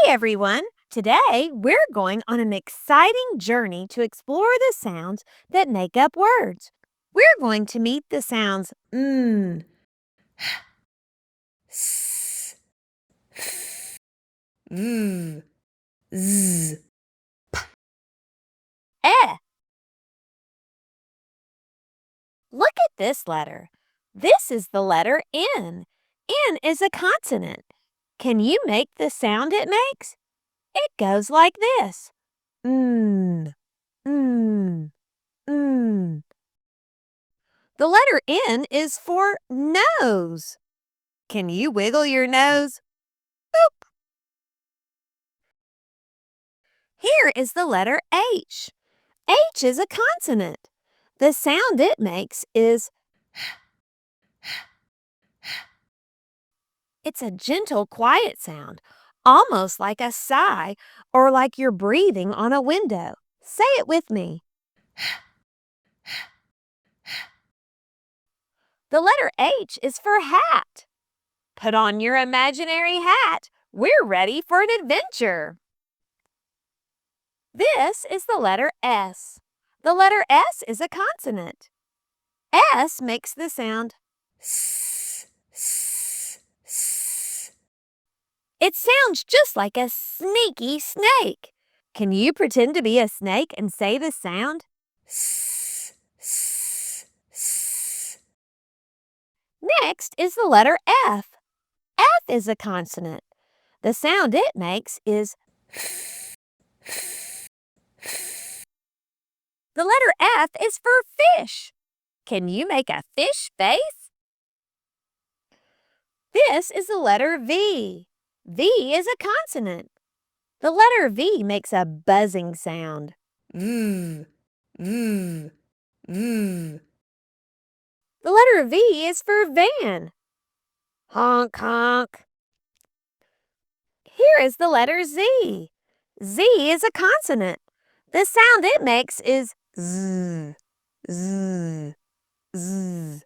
everyone! Today we're going on an exciting journey to explore the sounds that make up words. We're going to meet the sounds s, v, z, eh. Look at this letter. This is the letter N. N is a consonant. Can you make the sound it makes? It goes like this. Mm, mm, mm. The letter N is for nose. Can you wiggle your nose? Boop. Here is the letter H. H is a consonant. The sound it makes is it's a gentle, quiet sound, almost like a sigh or like you're breathing on a window. Say it with me. The letter H is for hat. Put on your imaginary hat. We're ready for an adventure. This is the letter S. The letter S is a consonant. S makes the sound S, S, S. It sounds just like a sneaky snake. Can you pretend to be a snake and say the sound? S, S, S. Next is the letter F. F is a consonant. The sound it makes is The letter F is for fish. Can you make a fish face? This is the letter V. V is a consonant. The letter V makes a buzzing sound. The letter V is for van. Honk, honk. Here is the letter Z. Z is a consonant. The sound it makes is Z, Z, Z.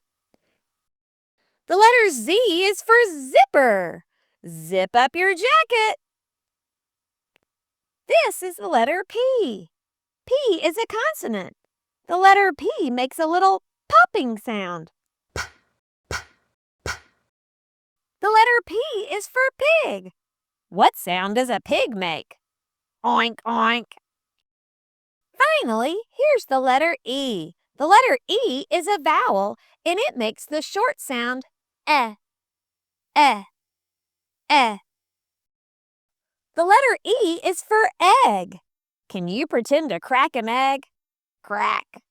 The letter Z is for zipper. Zip up your jacket. This is the letter P. P is a consonant. The letter P makes a little popping sound. The letter P is for pig. What sound does a pig make? Oink, oink. Finally, here's the letter E. The letter E is a vowel, and it makes the short sound eh, eh, eh. The letter E is for egg. Can you pretend to crack an egg? Crack.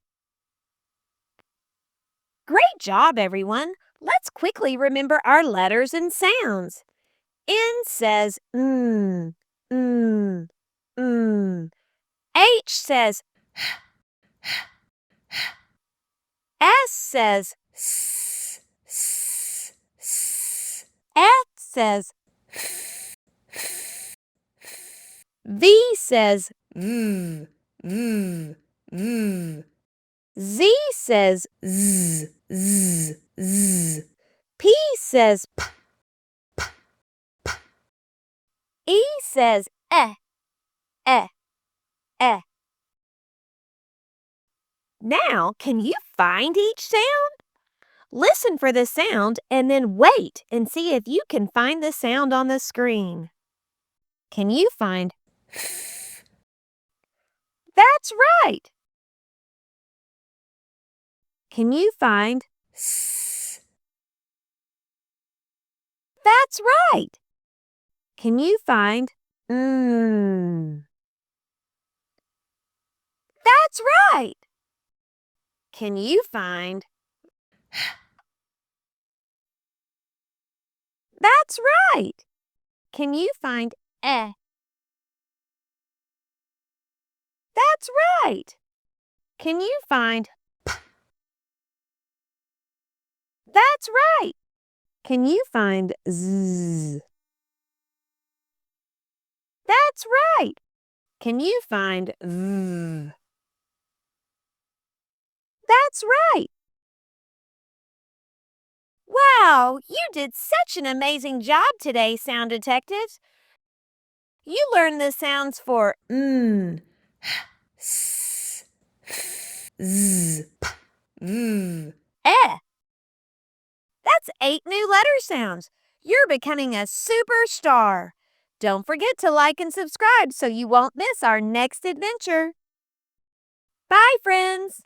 Great job, everyone. Let's quickly remember our letters and sounds. N says mm. H says S says s, s, s. F says V says Z says z, z, z. P says p, p, p. E says eh, eh, eh. Now, can you find each sound? Listen for the sound and then wait and see if you can find the sound on the screen. Can you find f? That's right. Can you find s? That's right. Can you find That's right. Can you find That's right. Can you find eh? That's right. Can you find p? That's right. Can you find z? That's right. Can you find v? That's right. Wow, you did such an amazing job today, Sound Detectives. You learned the sounds for h, s, f, z, p, v. eh. That's 8 new letter sounds. You're becoming a superstar. Don't forget to like and subscribe so you won't miss our next adventure. Bye, friends.